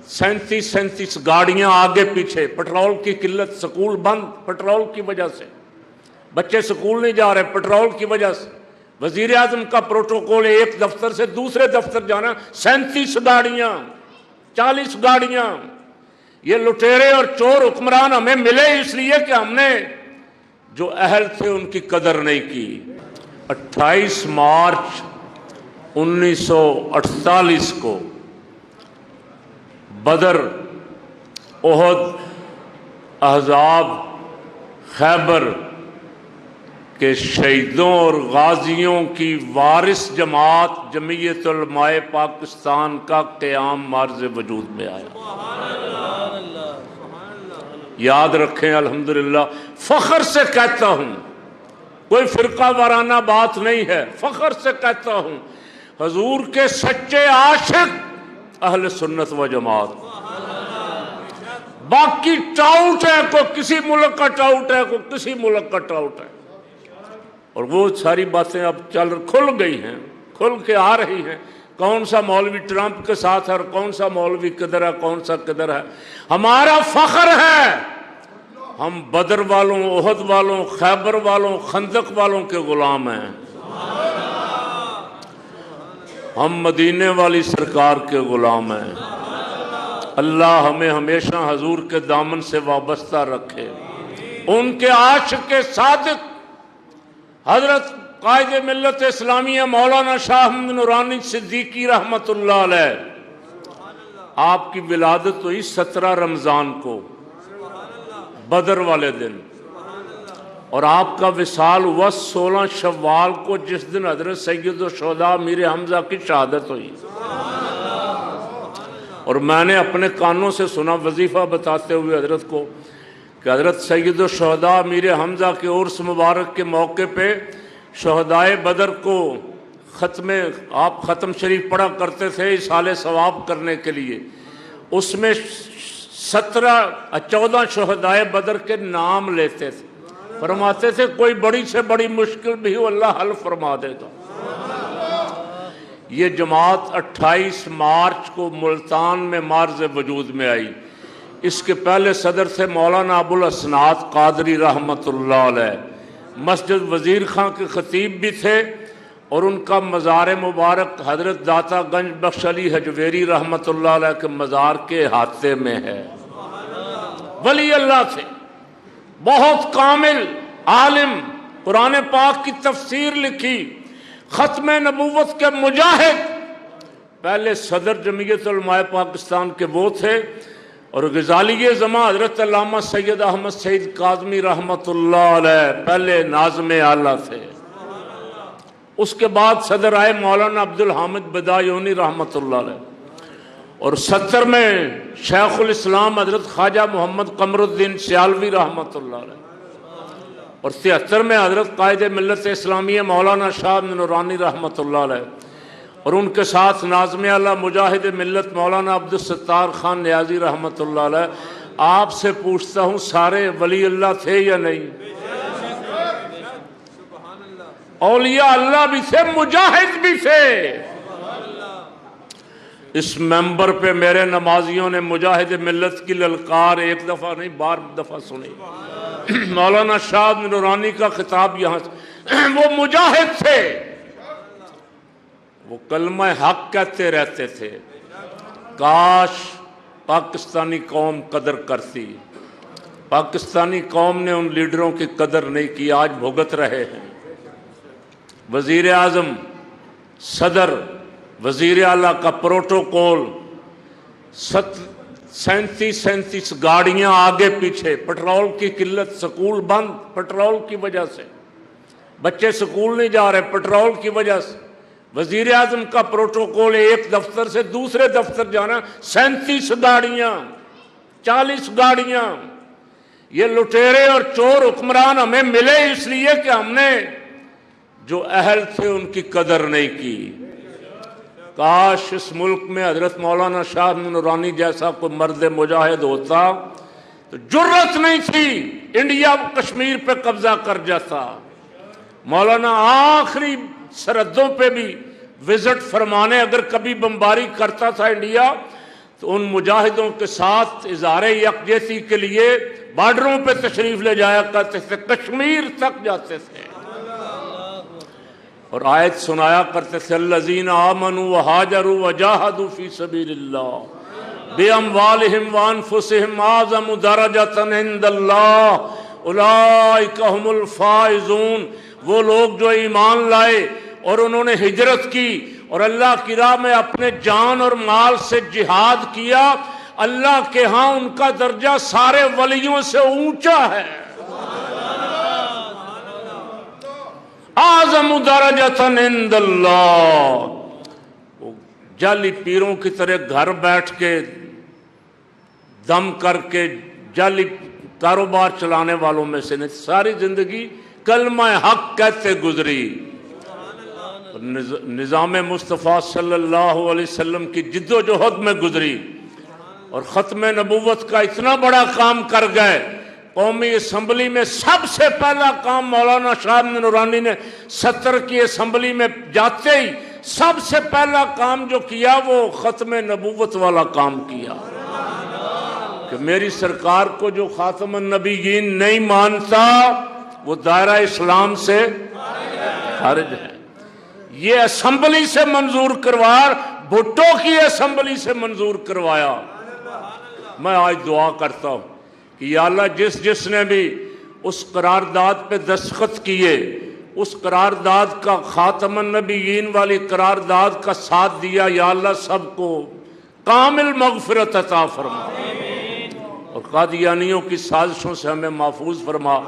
37 گاڑیاں آگے پیچھے، پیٹرول کی قلت، سکول بند پیٹرول کی وجہ سے، بچے سکول نہیں جا رہے پیٹرول کی وجہ سے۔ وزیر اعظم کا پروٹوکول ایک دفتر سے دوسرے دفتر جانا، 37 گاڑیاں، 40 گاڑیاں۔ یہ لٹیرے اور چور حکمران ہمیں ملے اس لیے کہ ہم نے جو اہل تھے ان کی قدر نہیں کی۔ 28 مارچ 1948 کو بدر، احد، احزاب، خیبر کے شہیدوں اور غازیوں کی وارث جماعت جمعیت علماء پاکستان کا قیام معرض وجود میں آیا۔ یاد رکھیں، الحمدللہ فخر سے کہتا ہوں، کوئی فرقہ وارانہ بات نہیں ہے، فخر سے کہتا ہوں، حضور کے سچے عاشق اہل سنت و جماعت۔ باقی ٹاؤٹ ہے، کوئی کسی ملک کا ٹاؤٹ ہے، کوئی کسی ملک کا ٹاؤٹ ہے، اور وہ ساری باتیں اب کھل گئی ہیں، کھل کے آ رہی ہیں۔ کون سا مولوی ٹرمپ کے ساتھ ہے اور کون سا مولوی کدھر ہے، کون سا کدھر ہے۔ ہمارا فخر ہے ہم بدر والوں، احد والوں، خیبر والوں، خندق والوں کے غلام ہیں، ہم مدینے والی سرکار کے غلام ہیں۔ اللہ ہمیں ہمیشہ حضور کے دامن سے وابستہ رکھے۔ ان کے عاشق صادق حضرت قائد ملت اسلامیہ مولانا شاہ احمد نورانی صدیقی رحمت اللہ علیہ، آپ کی ولادت ہوئی 17 رمضان کو، بدر والے دن، اور آپ کا وصال ہوا 16 شوال کو، جس دن حضرت سید الشہداء امیر حمزہ کی شہادت ہوئی۔ اور میں نے اپنے کانوں سے سنا وظیفہ بتاتے ہوئے حضرت کو کہ حضرت سید الشہداء امیر حمزہ کے عرس مبارک کے موقع پہ شہدائے بدر کو آپ ختم شریف پڑھا کرتے تھے اصحال ثواب کرنے کے لیے، اس میں 14 شہدائے بدر کے نام لیتے تھے، فرماتے تھے کوئی بڑی سے بڑی مشکل بھی ہو اللہ حل فرما دے گا۔ یہ جماعت 28 مارچ کو ملتان میں معرض وجود میں آئی۔ اس کے پہلے صدر تھے مولانا ابو الاسناد قادری رحمت اللہ علیہ، مسجد وزیر خان کے خطیب بھی تھے، اور ان کا مزار مبارک حضرت داتا گنج بخش علی حجویری رحمت اللہ علیہ کے مزار کے احاطے میں ہے۔ ولی اللہ تھے، بہت کامل عالم، قرآن پاک کی تفسیر لکھی، ختم نبوت کے مجاہد، پہلے صدر جمعیت علماء پاکستان کے وہ تھے، اور غزالی زمان حضرت علامہ سید احمد سعید کاظمی رحمت اللہ علیہ پہلے ناظم اعلیٰ تھے۔ اس کے بعد صدر آئے مولانا عبدالحامد بدایونی رحمت اللہ علیہ، اور 70 میں شیخ الاسلام حضرت خواجہ محمد قمر الدین سیالوی رحمت اللہ علیہ، اور 73 میں حضرت قائد ملت اسلامیہ مولانا شاہ نورانی رحمت اللہ علیہ، اور ان کے ساتھ ناظم اعلیٰ مجاہد ملت مولانا عبدالستار خان نیازی رحمت اللہ علیہ۔ آپ سے پوچھتا ہوں، سارے ولی اللہ تھے یا نہیں؟ اولیاء اللہ بھی تھے، مجاہد بھی تھے۔ اس ممبر پہ میرے نمازیوں نے مجاہد ملت کی للکار ایک دفعہ نہیں 12 دفعہ سنی۔ مولانا شاہ نورانی کا خطاب یہاں سے، وہ مجاہد تھے، وہ کلمہ حق کہتے رہتے تھے۔ کاش پاکستانی قوم قدر کرتی، پاکستانی قوم نے ان لیڈروں کی قدر نہیں کی، آج بھگت رہے ہیں۔ وزیر اعظم، صدر، وزیر اعلیٰ کا پروٹوکول، 37 گاڑیاں آگے پیچھے، پیٹرول کی قلت، سکول بند پیٹرول کی وجہ سے، بچے سکول نہیں جا رہے پیٹرول کی وجہ سے۔ وزیر اعظم کا پروٹوکول ایک دفتر سے دوسرے دفتر جانا، 37 گاڑیاں، 40 گاڑیاں۔ یہ لٹیرے اور چور حکمران ہمیں ملے اس لیے کہ ہم نے جو اہل تھے ان کی قدر نہیں کی۔ کاش اس ملک میں حضرت مولانا شاہ نورانی جیسا کوئی مرد مجاہد ہوتا تو جرت نہیں تھی انڈیا کشمیر پہ قبضہ کر جاتا۔ مولانا آخری سرحدوں پہ بھی وزٹ فرمانے اگر کبھی بمباری کرتا تھا انڈیا تو ان مجاہدوں کے ساتھ اظہار یکجہتی کے لیے بارڈروں پہ تشریف لے جایا کرتے تھے، کشمیر تک جاتے تھے اور آیت سنایا کرتے تھے، الذین آمنوا وہاجروا وجاہدوا فی سبیل اللہ باموالہم وانفسہم اعظم درجۃ عند اللہ اولئک ھم الفائزون۔ وہ لوگ جو ایمان لائے اور انہوں نے ہجرت کی اور اللہ کی راہ میں اپنے جان اور مال سے جہاد کیا، اللہ کے ہاں ان کا درجہ سارے ولیوں سے اونچا ہے۔ اعظم درجۃ عند اللہ۔ جعلی پیروں کی طرح گھر بیٹھ کے دم کر کے جعلی کاروبار چلانے والوں میں سے نہیں، ساری زندگی کلمہ حق کہتے گزری، نظام مصطفیٰ صلی اللہ علیہ وسلم کی جد و جہد میں گزری اور ختم نبوت کا اتنا بڑا کام کر گئے۔ قومی اسمبلی میں سب سے پہلا کام مولانا شاہ نورانی نے 70 کی اسمبلی میں جاتے ہی سب سے پہلا کام جو کیا وہ ختم نبوت والا کام کیا کہ میری سرکار کو جو خاتم النبیین نہیں مانتا وہ دائرہ اسلام سے خارج ہے۔ یہ اسمبلی سے منظور کروایا، بھٹو کی اسمبلی سے منظور کروایا۔ میں آج دعا کرتا ہوں کہ یا اللہ جس نے بھی اس قرارداد پہ دستخط کیے، اس قرارداد کا خاتم النبیین والی قرارداد کا ساتھ دیا، یا اللہ سب کو کامل مغفرت عطا فرما اور قادیانیوں کی سازشوں سے ہمیں محفوظ فرما۔